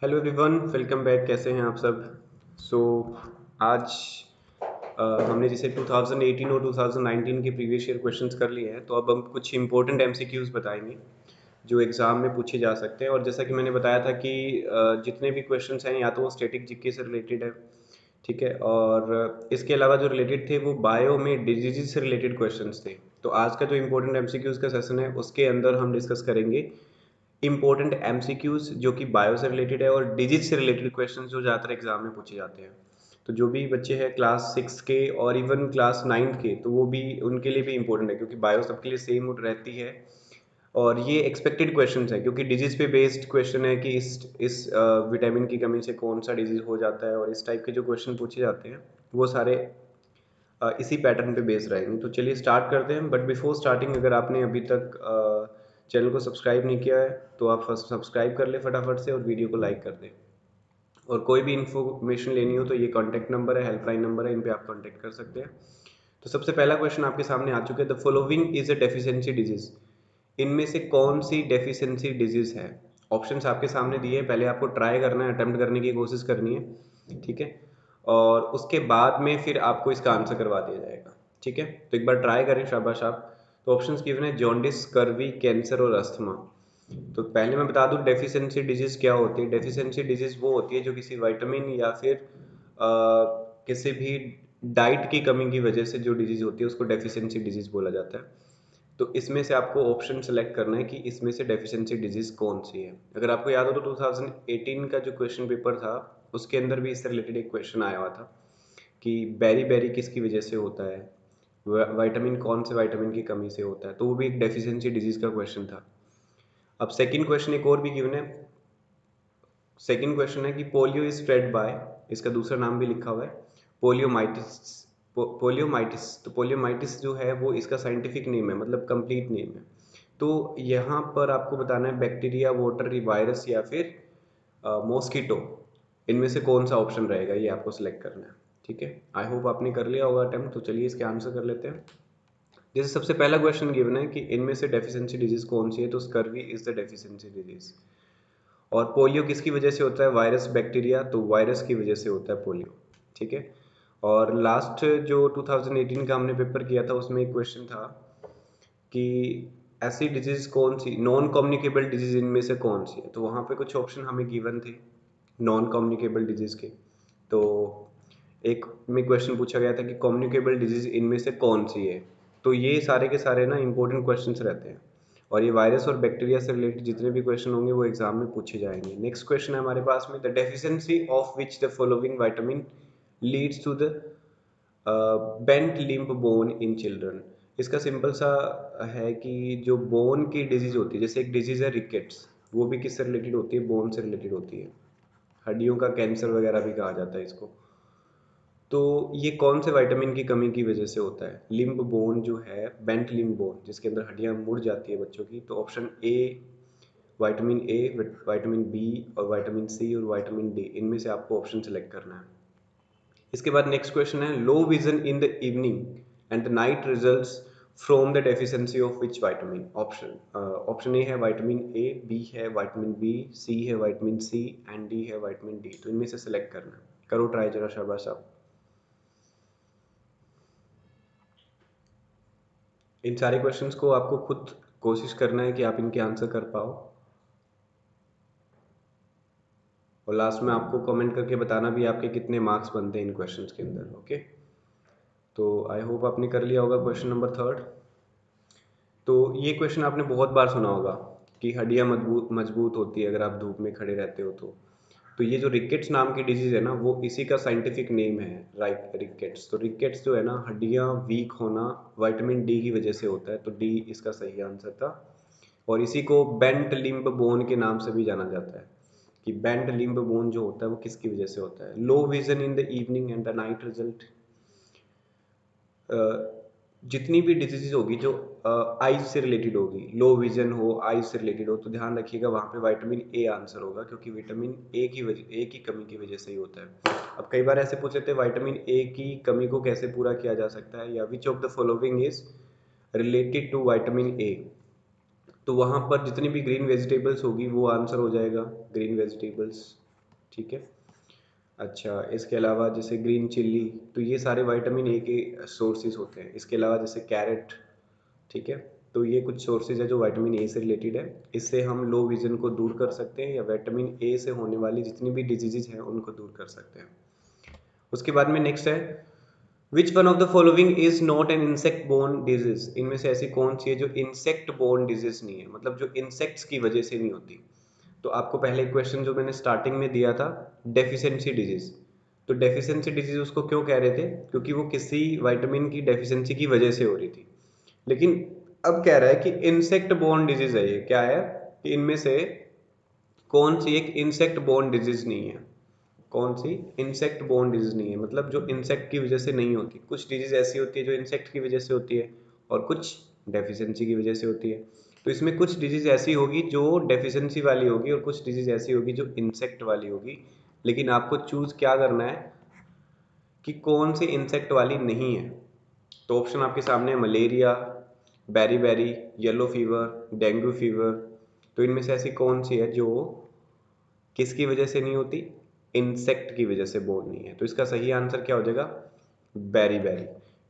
Hello everyone, welcome back. कैसे हैं आप सब? सो आज हमने जैसे 2018 और 2019 के प्रीवियस ईयर क्वेश्चंस कर लिए हैं, तो अब हम कुछ इंपॉर्टेंट एमसीक्यूज बताएंगे जो एग्ज़ाम में पूछे जा सकते हैं। और जैसा कि मैंने बताया था कि जितने भी क्वेश्चंस हैं या तो वो स्टैटिक जीके से रिलेटेड है, ठीक है, और इसके अलावा जो रिलेटेड थे वो बायो में डिजीज से रिलेटेड क्वेश्चंस थे। तो आज का जो इंपॉर्टेंट एमसीक्यूज का सेशन है उसके अंदर हम डिस्कस करेंगे इंपॉर्टेंट एमसीक्यूज जो कि बायो से रिलेटेड है और डिजिट से रिलेटेड क्वेश्चंस जो ज़्यादातर एग्जाम में पूछे जाते हैं। तो जो भी बच्चे हैं क्लास 6 के और इवन क्लास 9 के, तो वो भी उनके लिए भी इंपॉर्टेंट है क्योंकि बायो सबके लिए सेम रहती है। और ये एक्सपेक्टेड क्वेश्चंस है क्योंकि डिजीज पे बेस्ड क्वेश्चन है कि इस विटामिन की कमी से कौन सा डिजीज हो जाता है, और इस टाइप के जो क्वेश्चन पूछे जाते हैं वो सारे इसी पैटर्न पे बेस रहेंगे। तो चलिए स्टार्ट करते हैं। बट बिफोर स्टार्टिंग, अगर आपने अभी तक चैनल को सब्सक्राइब नहीं किया है तो आप फर्स्ट सब्सक्राइब कर ले फटाफट से और वीडियो को लाइक कर दें। और कोई भी इन्फॉर्मेशन लेनी हो तो ये कॉन्टैक्ट नंबर है, हेल्पलाइन नंबर है, इन पे आप कॉन्टैक्ट कर सकते हैं। तो सबसे पहला क्वेश्चन आपके सामने आ चुके हैं। The following is a deficiency disease. इनमें से कौन सी डेफिशिएंसी डिजीज है? ऑप्शंस आपके सामने दिए हैं, पहले आपको ट्राई करना है, अटेम्प्ट करने की कोशिश करनी है, ठीक है। और उसके बाद में फिर आपको इसका आंसर करवा दिया जाएगा, ठीक है। तो एक बार ट्राई करें, शाबाश आप। तो ऑप्शंस गिवन है जॉन्डिस, स्कर्वी, कैंसर और अस्थमा। तो पहले मैं बता दूं डेफिशिएंसी डिजीज क्या होती है। डेफिशिएंसी डिजीज वो होती है जो किसी विटामिन या फिर किसी भी डाइट की कमी की वजह से जो डिजीज होती है उसको डेफिशिएंसी डिजीज बोला जाता है। तो इसमें से आपको ऑप्शन सेलेक्ट करना है कि इसमें से डेफिशिएंसी डिजीज कौन सी है। अगर आपको याद हो तो 2018 का जो क्वेश्चन पेपर था उसके अंदर भी इससे रिलेटेड एक क्वेश्चन आया हुआ था कि बेरी बेरी किसकी वजह से होता है, विटामिन कौन से विटामिन की कमी से होता है, तो वो भी एक डेफिशिएंसी डिजीज का क्वेश्चन था। अब सेकंड क्वेश्चन एक और भी गिवन है। सेकंड क्वेश्चन है कि पोलियो इज स्प्रेड बाय, इसका दूसरा नाम भी लिखा हुआ है पोलियोमाइटिस। पोलियोमाइटिस, तो पोलियोमाइटिस जो है वो इसका साइंटिफिक नेम है, मतलब कंप्लीट नेम है। तो यहाँ पर आपको बताना है बैक्टीरिया, वाटर, वायरस या फिर मॉस्किटो। इनमें से कौन सा ऑप्शन रहेगा ये आपको सिलेक्ट करना है, ठीक है। आई होप आपने कर लिया होगा अटेम्प्ट। तो चलिए इसके आंसर कर लेते हैं। जैसे सबसे पहला क्वेश्चन गिवन है कि इनमें से डेफिशिएंसी डिजीज कौन सी है, तो scurvy is the deficiency disease. और पोलियो किसकी वजह से होता है? वायरस, बैक्टीरिया, तो वायरस की वजह से होता है पोलियो, ठीक है। और लास्ट जो 2018 का हमने पेपर किया था उसमें एक क्वेश्चन था कि ऐसी डिजीज कौन सी, नॉन कम्युनिकेबल डिजीज इनमें से कौन सी है, तो वहाँ पे कुछ ऑप्शन हमें गिवन थे नॉन कम्युनिकेबल डिजीज के। तो एक में क्वेश्चन पूछा गया था कि कम्युनिकेबल डिजीज इनमें से कौन सी है। तो ये सारे के सारे ना इंपॉर्टेंट क्वेश्चंस रहते हैं, और ये वायरस और बैक्टीरिया से रिलेटेड जितने भी क्वेश्चन होंगे वो एग्जाम में पूछे जाएंगे। नेक्स्ट क्वेश्चन है हमारे पास में, the deficiency of which the following vitamin leads to the bent limb bone in children. इसका सिंपल सा है कि जो बोन की डिजीज होती है, जैसे एक डिजीज है रिकेट्स, वो भी किससे रिलेटेड होती है? बोन से रिलेटेड होती है। हड्डियों का कैंसर वगैरह भी कहा जाता है इसको। तो ये कौन से विटामिन की कमी की वजह से होता है? लिम्ब बोन जो है, बेंट लिम्ब बोन जिसके अंदर हड्डियां मुड़ जाती है बच्चों की। तो option A vitamin A, vitamin B और विटामिन सी और विटामिन डी, इनमें से आपको ऑप्शन सेलेक्ट करना है। इसके बाद नेक्स्ट क्वेश्चन है low vision in the evening and the night results from the deficiency of which vitamin. Option A है विटामिन ए, बी है विटामिन बी, सी है विटामिन सी एंड डी है विटामिन डी। तो इनमें से सेलेक्ट करना है। करो ट्राई जरा, शाबाश आप। इन सारे क्वेश्चंस को आपको खुद कोशिश करना है कि आप इनके आंसर कर पाओ, और लास्ट में आपको कमेंट करके बताना भी आपके कितने मार्क्स बनते हैं इन क्वेश्चंस के अंदर, ओके। तो आई होप आपने कर लिया होगा क्वेश्चन नंबर थर्ड। तो ये क्वेश्चन आपने बहुत बार सुना होगा कि हड्डियां मजबूत मजबूत होती है अगर आप धूप में खड़े रहते हो तो ये जो रिकेट्स नाम की डिजीज है ना, वो इसी का साइंटिफिक नेम है, राइट, रिकेट्स। तो रिकेट्स जो है ना, हड्डियां वीक होना विटामिन डी की वजह से होता है, तो डी इसका सही आंसर था। और इसी को बेंट लिम्ब बोन के नाम से भी जाना जाता है कि बेंट लिम्ब बोन जो होता है वो किसकी वजह से होता है। Low vision in the evening and the night result, जितनी भी डिजीज होगी जो आईज से रिलेटेड होगी, लो विजन हो, आईज से रिलेटेड हो, तो ध्यान रखिएगा वहाँ पे विटामिन ए आंसर होगा, क्योंकि विटामिन ए की कमी की वजह से ही होता है। अब कई बार ऐसे पूछ लेते हैं विटामिन ए की कमी को कैसे पूरा किया जा सकता है, या which of the following is related to vitamin A. तो वहाँ पर जितनी भी ग्रीन वेजिटेबल्स होगी वो आंसर हो जाएगा, ग्रीन वेजिटेबल्स। ठीक है। अच्छा, इसके अलावा जैसे ग्रीन चिल्ली, तो ये सारे विटामिन ए के सोर्सेज होते हैं। इसके अलावा जैसे कैरेट, ठीक है, तो ये कुछ सोर्सेज है जो विटामिन ए से रिलेटेड है। इससे हम लो विजन को दूर कर सकते हैं या विटामिन ए से होने वाली जितनी भी डिजीजेज हैं उनको दूर कर सकते हैं। उसके बाद में नेक्स्ट है, which one of the following is not an insect borne disease. इनमें से ऐसी कौन सी है जो इंसेक्ट बोर्न डिजीज नहीं है, मतलब जो इंसेक्ट्स की वजह से नहीं होती। तो आपको पहले क्वेश्चन जो मैंने स्टार्टिंग में दिया था, डेफिशिएंसी डिजीज, तो डेफिशिएंसी डिजीज उसको क्यों कह रहे थे, क्योंकि वो किसी विटामिन की डेफिशिएंसी की वजह से हो रही थी। लेकिन अब कह रहा है कि इंसेक्ट बोर्न डिजीज है। ये क्या है कि इनमें से कौन सी एक इंसेक्ट बोर्न डिजीज नहीं है, कौन सी इंसेक्ट बोर्न डिजीज नहीं है, मतलब जो इंसेक्ट की वजह से नहीं होती। कुछ डिजीज ऐसी होती है जो इंसेक्ट की वजह से होती है और कुछ डेफिशिएंसी की वजह से होती है। तो इसमें कुछ डिजीज ऐसी होगी जो डेफिशिएंसी वाली होगी और कुछ डिजीज ऐसी होगी जो इंसेक्ट वाली होगी। लेकिन आपको चूज क्या करना है कि कौन सी इंसेक्ट वाली नहीं है। तो ऑप्शन आपके सामने है, malaria, beriberi, yellow fever, dengue fever. तो इनमें से ऐसी कौन सी है जो किसकी वजह से नहीं होती, इंसेक्ट की वजह से बोर्न नहीं है। तो इसका सही आंसर क्या हो जाएगा, बेरी बेरी।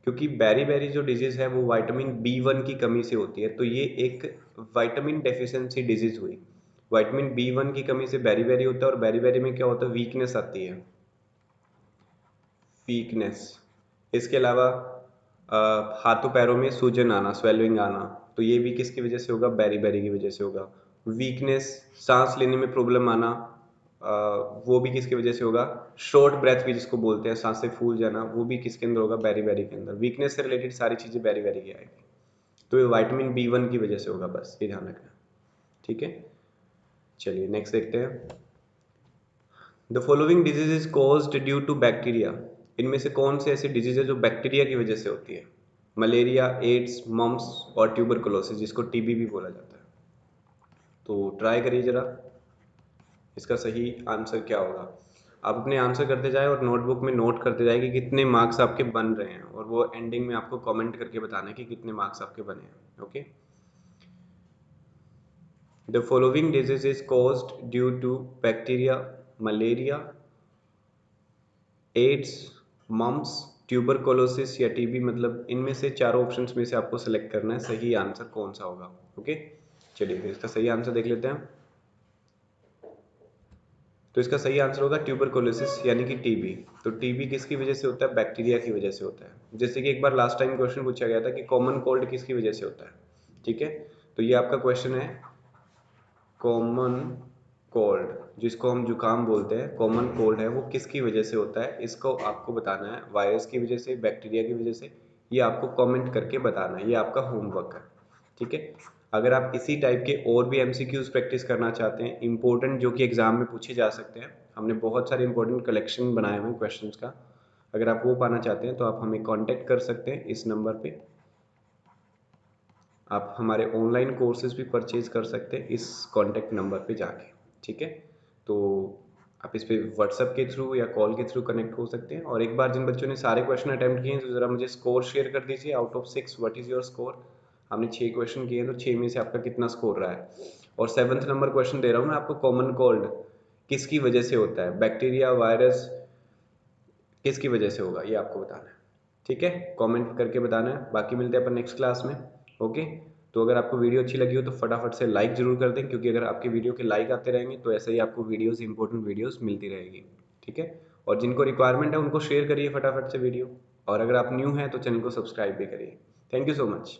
क्योंकि बेरी बेरी जो डिजीज है वो विटामिन B1 की कमी से होती है। तो ये एक विटामिन डेफिशिएंसी डिजीज हुई। विटामिन B1 की कमी से बेरी बेरी होता है और बेरी बेरी में क्या होता है, वीकनेस आती है, वीकनेस। इसके अलावा हाथों पैरों में सूजन आना, स्वेलिंग आना, तो ये भी किसकी वजह से होगा, बेरी बेरी की वजह से होगा। वीकनेस, सांस लेने में प्रॉब्लम आना, वो भी किसकी वजह से होगा, शॉर्ट ब्रेथ भी जिसको बोलते हैं, सांसें फूल जाना, वो भी किसके अंदर होगा, बेरी बेरी के अंदर। वीकनेस से रिलेटेड सारी चीज़ें बेरी बेरी की आएगी। तो ये विटामिन B1 की वजह से होगा, बस ये ध्यान रखना, ठीक है। चलिए नेक्स्ट देखते हैं, the following disease is caused due to bacteria. इनमें से कौन से ऐसी डिजीज है जो बैक्टीरिया की वजह से होती है, मलेरिया, एड्स, मम्स और ट्यूबरकुलोसिस, जिसको टीबी भी बोला जाता है। तो ट्राई करिए जरा, इसका सही आंसर क्या होगा। आप अपने आंसर करते जाए और नोटबुक में नोट करते जाए कि कितने मार्क्स आपके बन रहे हैं, और वो एंडिंग में आपको कमेंट करके बताना है कि कितने मार्क्स आपके बने हैं। Okay, the following disease is caused due to bacteria, malaria, AIDS, mumps, tuberculosis या टीबी। मतलब इनमें से चारों ऑप्शंस में से आपको सेलेक्ट करना है सही आंसर कौन सा होगा। ओके, चलिए फिर इसका सही आंसर देख लेते हैं। तो इसका सही आंसर होगा ट्यूबरकुलोसिस यानी कि टीबी। तो टीबी किसकी वजह से होता है, बैक्टीरिया की वजह से होता है। जैसे कि एक बार लास्ट टाइम क्वेश्चन पूछा गया था कि कॉमन कोल्ड किसकी वजह से होता है, ठीक है। तो ये आपका क्वेश्चन है, कॉमन कोल्ड, जिसको हम जुकाम बोलते हैं, कॉमन कोल्ड है, वो किसकी वजह से होता है, इसको आपको बताना है। वायरस की वजह से, बैक्टीरिया की वजह से, ये आपको कमेंट करके बताना है। ये आपका होमवर्क है, ठीक है। अगर आप इसी टाइप के और भी MCQs प्रैक्टिस करना चाहते हैं, इंपॉर्टेंट, जो कि एग्जाम में पूछे जा सकते हैं, हमने बहुत सारे इंपॉर्टेंट कलेक्शन बनाए हुए हैं क्वेश्चंस का। अगर आप वो पाना चाहते हैं तो आप हमें कांटेक्ट कर सकते हैं इस नंबर पे। आप हमारे ऑनलाइन कोर्सेज भी परचेज कर सकते हैं इस कॉन्टैक्ट नंबर पे जाके, ठीक है। तो आप इस पे व्हाट्सएप के थ्रू या कॉल के थ्रू कनेक्ट हो सकते हैं। और एक बार जिन बच्चों ने सारे क्वेश्चन अटेम्प्ट किए हैं तो ज़रा मुझे स्कोर शेयर कर दीजिए, out of 6 what is your score. हमने 6 क्वेश्चन किए हैं तो 6 में से आपका कितना स्कोर रहा है। और 7th नंबर क्वेश्चन दे रहा हूँ मैं आपको, कॉमन कोल्ड किसकी वजह से होता है, बैक्टीरिया, वायरस, किसकी वजह से होगा, ये आपको बताना है, ठीक है। कमेंट करके बताना है। बाकी मिलते हैं अपन नेक्स्ट क्लास में। ओके, तो अगर आपको वीडियो अच्छी लगी हो तो फटाफट से लाइक जरूर कर दें, क्योंकि अगर आपके वीडियो के लाइक आते रहेंगे तो ऐसे ही आपको वीडियोस, इंपॉर्टेंट वीडियोस मिलती रहेगी, ठीक है। और जिनको रिक्वायरमेंट है उनको शेयर करिए फटाफट से वीडियो, और अगर आप न्यू हैं तो चैनल को सब्सक्राइब भी करिए। Thank you so much.